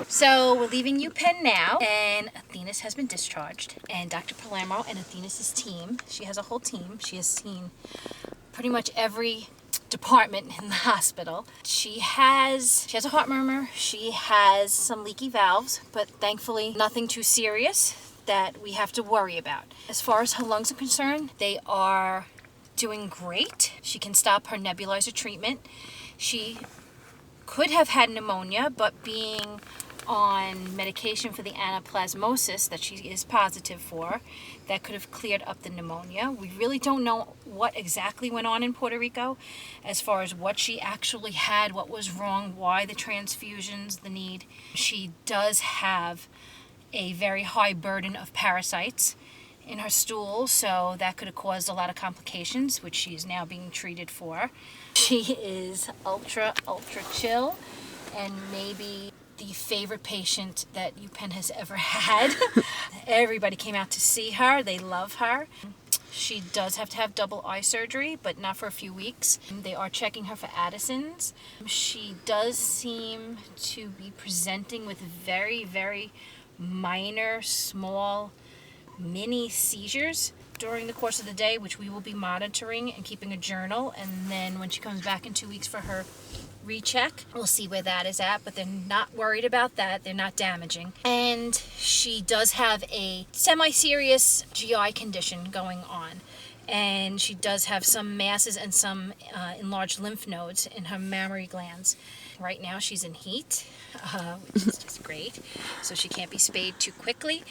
So we're leaving UPenn now, and Athena's has been discharged. And Dr. Palermo and Athena's team, she has a whole team. She has seen pretty much every department in the hospital. She has a heart murmur. She has some leaky valves, but thankfully nothing too serious that we have to worry about. As far as her lungs are concerned, they are doing great. She can stop her nebulizer treatment. She could have had pneumonia, but being on medication for the anaplasmosis that she is positive for, that could have cleared up the pneumonia. We really don't know what exactly went on in Puerto Rico as far as what she actually had, what was wrong, why the transfusions, the need. She does have a very high burden of parasites in her stool, so that could have caused a lot of complications, which she is now being treated for. She is ultra chill, and maybe the favorite patient that UPenn has ever had. Everybody came out to see her. They love her. She does have to have double eye surgery, but not for a few weeks. They are checking her for Addison's. She does seem to be presenting with very, very minor, small, mini seizures during the course of the day, which we will be monitoring and keeping a journal. And then when she comes back in 2 weeks for her recheck, we'll see where that is at, but they're not worried about that. They're not damaging. And she does have a semi-serious GI condition going on, and she does have some masses and some enlarged lymph nodes in her mammary glands. Right now she's in heat, which is just great, so she can't be spayed too quickly,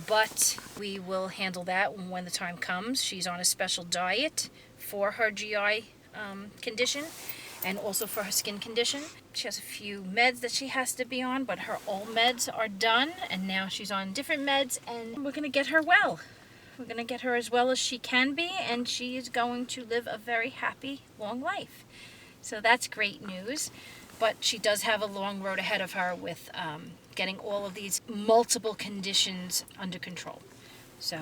but we will handle that when the time comes. She's on a special diet for her GI condition, and also for her skin condition. She has a few meds that she has to be on, but her old meds are done, and now she's on different meds, and we're going to get her well. We're going to get her as well as she can be, and she is going to live a very happy, long life. So that's great news, but she does have a long road ahead of her with getting all of these multiple conditions under control. So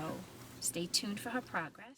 stay tuned for her progress.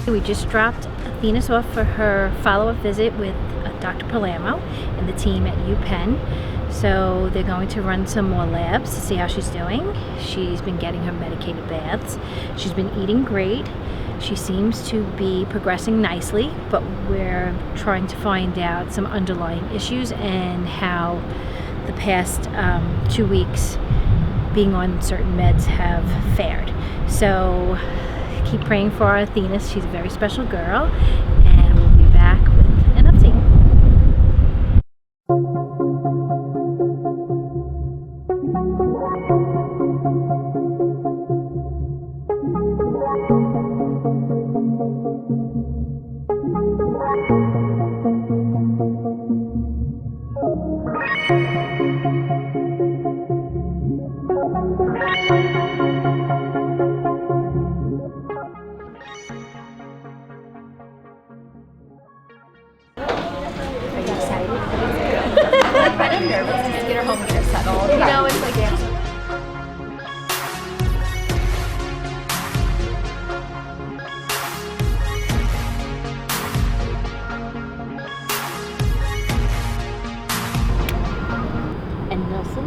We just dropped Athena's off for her follow-up visit with Dr. Palermo and the team at UPenn. So they're going to run some more labs to see how she's doing. She's been getting her medicated baths. She's been eating great. She seems to be progressing nicely, but we're trying to find out some underlying issues and how the past 2 weeks being on certain meds have fared. So keep praying for our Athena. She's a very special girl, and we'll be back with an update.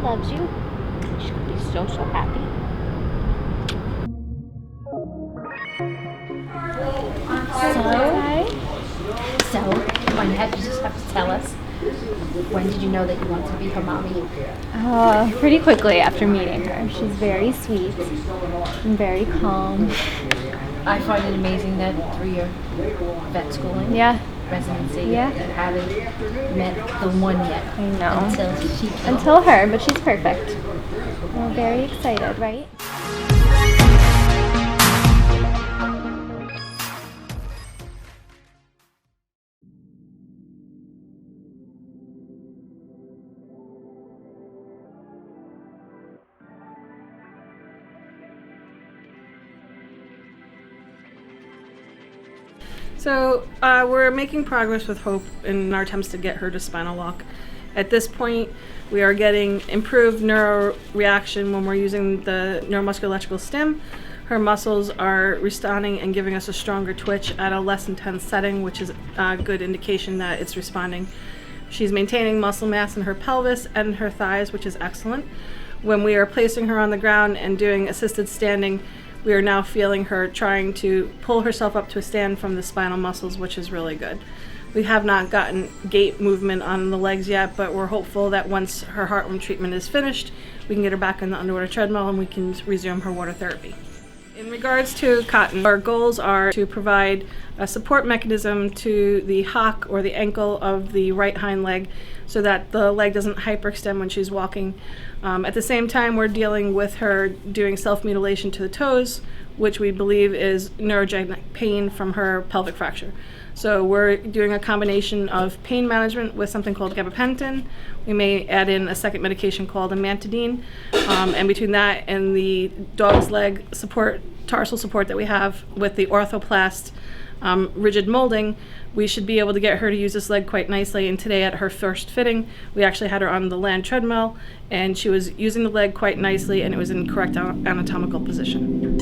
Loves you. She's gonna be so happy. So, why not? You just have to tell us When did you know that you wanted to be her mommy? Pretty quickly after meeting her. She's very sweet and very calm. I find it amazing that through your vet schooling, residency, you haven't met the one yet. I know. Until her, but she's perfect. We're very excited, right? So we're making progress with Hope in our attempts to get her to spinal lock. At this point, we are getting improved neuro reaction when we're using the neuromuscular electrical stim. Her muscles are responding and giving us a stronger twitch at a less intense setting, which is a good indication that it's responding. She's maintaining muscle mass in her pelvis and her thighs, which is excellent. When we are placing her on the ground and doing assisted standing, we are now feeling her trying to pull herself up to a stand from the spinal muscles, which is really good. We have not gotten gait movement on the legs yet, but we're hopeful that once her heartworm treatment is finished, we can get her back on the underwater treadmill and we can resume her water therapy. In regards to Cotton, our goals are to provide a support mechanism to the hock or the ankle of the right hind leg so that the leg doesn't hyperextend when she's walking. At the same time, we're dealing with her doing self-mutilation to the toes, which we believe is neurogenic pain from her pelvic fracture. So we're doing a combination of pain management with something called gabapentin. We may add in a second medication called amantadine. And between that and the dog's leg support, tarsal support that we have with the orthoplast rigid molding, we should be able to get her to use this leg quite nicely. And today at her first fitting, we actually had her on the land treadmill, and she was using the leg quite nicely, and it was in correct anatomical position.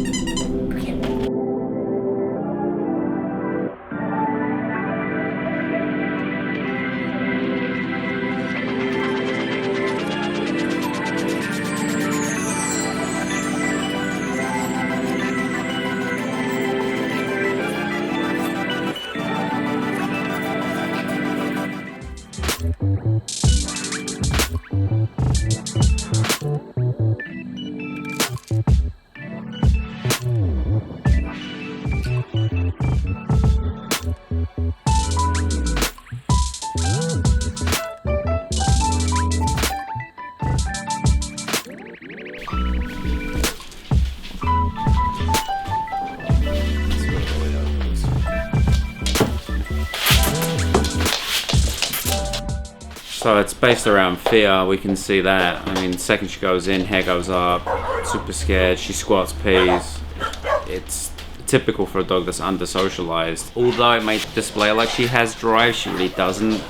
So it's based around fear, we can see that. I mean, the second she goes in, hair goes up, super scared, she squats, pees. It's typical for a dog that's under-socialized. Although it may display like she has drive, she really doesn't.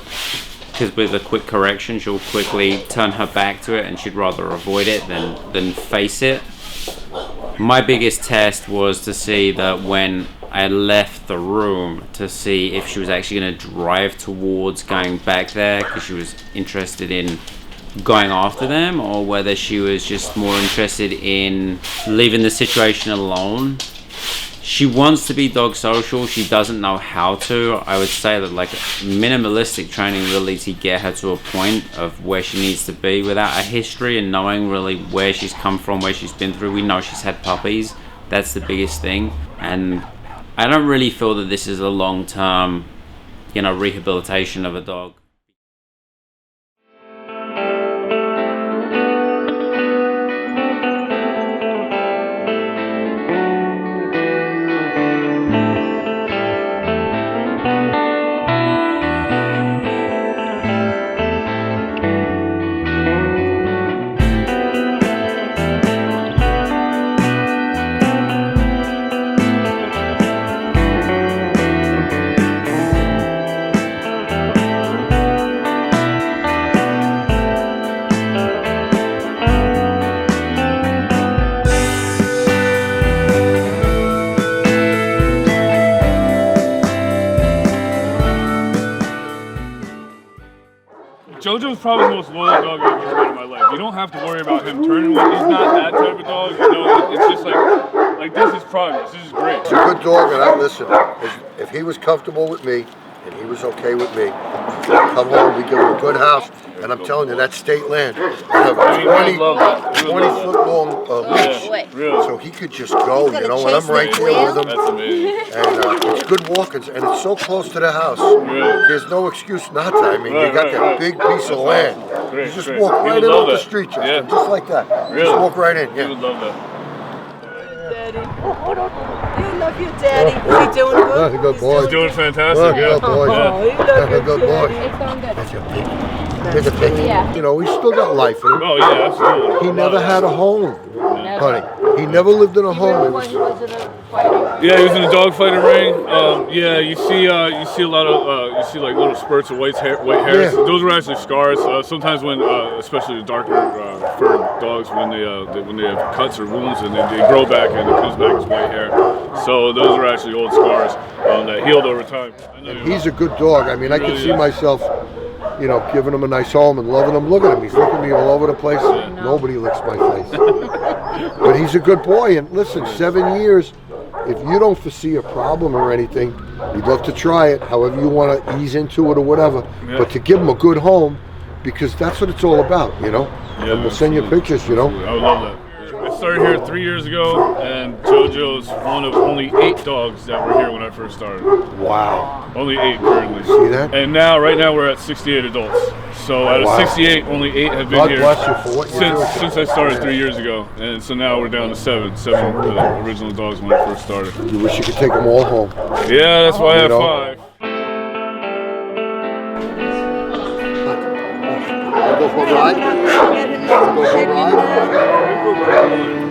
Because with a quick correction, she'll quickly turn her back to it and she'd rather avoid it than face it. My biggest test was to see that when I left the room, to see if she was actually going to drive towards going back there because she was interested in going after them, or whether she was just more interested in leaving the situation alone. She wants to be dog social, she doesn't know how to. I would say that like minimalistic training really to get her to a point of where she needs to be without a history and knowing really where she's come from, where she's been through. We know she's had puppies, that's the biggest thing. And I don't really feel that this is a long-term, rehabilitation of a dog. Jojo's probably the most loyal dog I've ever met in my life. You don't have to worry about him turning when he's not that type of dog. It's just like this is progress. This is great. He's a good dog, and listen, if he was comfortable with me, and he was okay with me. Come home, we give him a good house, and I'm telling you, that's state land. I have a 20-foot long leash, so he could just go, you know, and I'm right there with him. That's amazing. And it's good walking, and it's so close to the house. There's no excuse not to. I mean, you got that big piece of land. You just walk right in off the street, Justin, just like that. Just walk right in. You would love that. Daddy. You love your daddy. Is he doing good? Good boy. He's doing fantastic. Good boy. Oh, you love your Good boy. It's going good. That's your piggy. There's a piggy. Yeah. You know, he's still got life in him. Oh yeah, absolutely. He never had a home, honey. He never lived in a home. Yeah, he was in a dogfighting ring. Yeah, you see a lot of like little spurts of white hairs. Yeah. Those were actually scars. Sometimes when, especially the darker furred dogs, when they have cuts or wounds and they grow back and it comes back as white hair. So those are actually old scars that healed over time. He's a good dog. I mean, I can see myself, you know, giving him a nice home and loving him. Look at him. He's licking me all over the place. Nobody licks my face. But he's a good boy. And listen, 7 years, if you don't foresee a problem or anything, you'd love to try it, however you want to ease into it or whatever. Yeah. But to give him a good home, because that's what it's all about, you know? Yeah, and we'll send you pictures, you know? I would love that. I started here 3 years ago, and JoJo's one of only 8 dogs that were here when I first started. Wow. Only 8 currently. See that? And right now we're at 68 adults. So out of 68, only 8 have been God here bless you for what you're doing. since I started 3 years ago. And so now we're down to 7 original dogs when I first started. You wish you could take them all home. Yeah, that's why I have 5. Go for a ride? Go for a ride?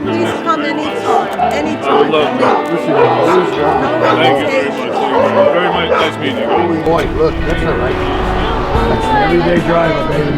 Please come anytime. I would love that. Listen, always Thank you very much. Very much nice meeting you guys. boy, look, that's all right. That's an everyday driver, baby.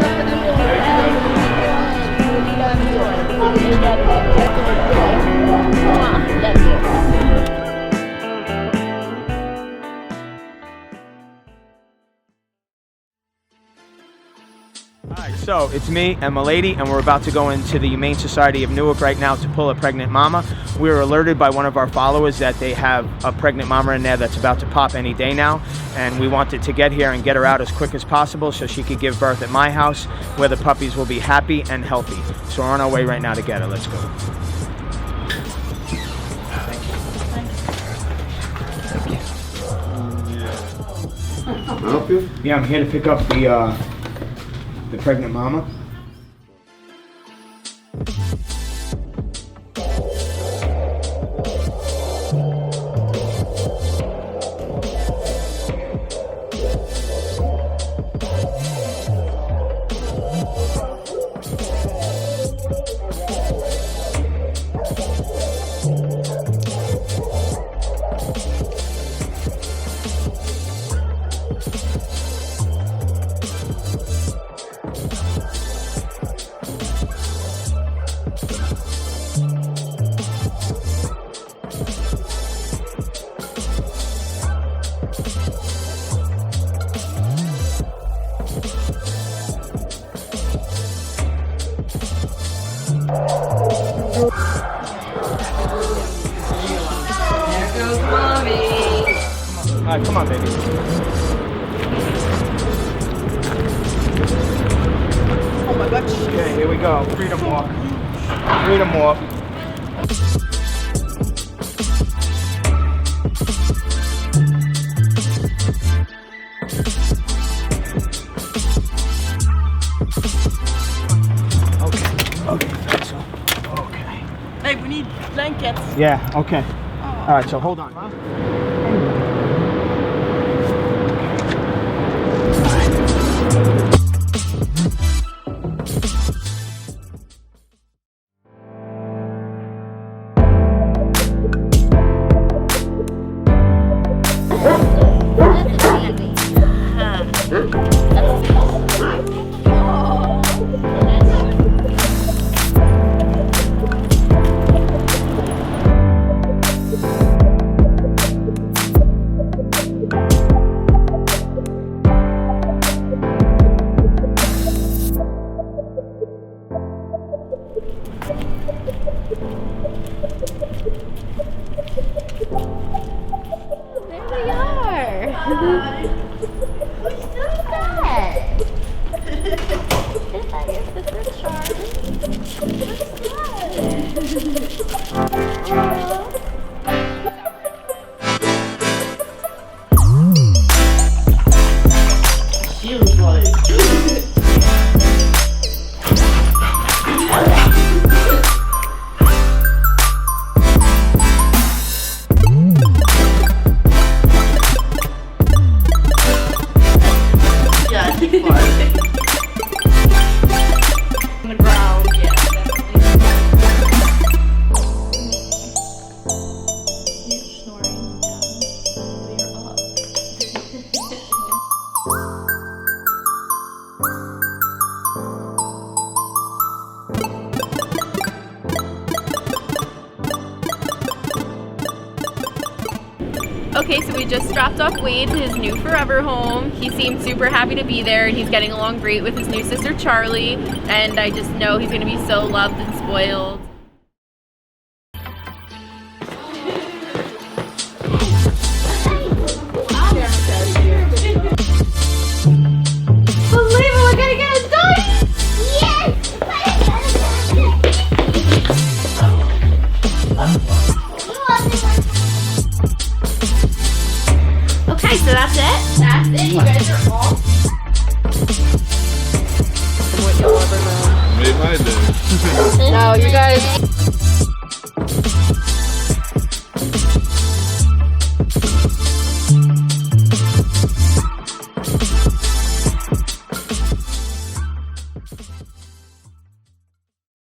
Alright, so it's me and my lady, and we're about to go into the Humane Society of Newark right now to pull a pregnant mama. We were alerted by one of our followers that they have a pregnant mama in there that's about to pop any day now, and we wanted to get here and get her out as quick as possible so she could give birth at my house, where the puppies will be happy and healthy. So we're on our way right now to get her. Let's go. Can I help you? Yeah, I'm here to pick up the pregnant mama. Alright, come on, baby. Oh my gosh. Okay, here we go. Freedom walk. Freedom walk. Okay, so, okay. Hey, we need blankets. Yeah, okay. Alright, so hold on. There we are. She was like, yeah, she's fine. On the ground, yeah, You're snoring down. You're up. Okay, so we just dropped off Wade to his new forever home. He seemed super happy to be there, and he's getting along great with his new sister Charlie, and I just know he's gonna be so loved and spoiled. Believe it, we're gonna get a doggy! Okay, so that's it? That's it? You guys are all... Made my day. No, you guys...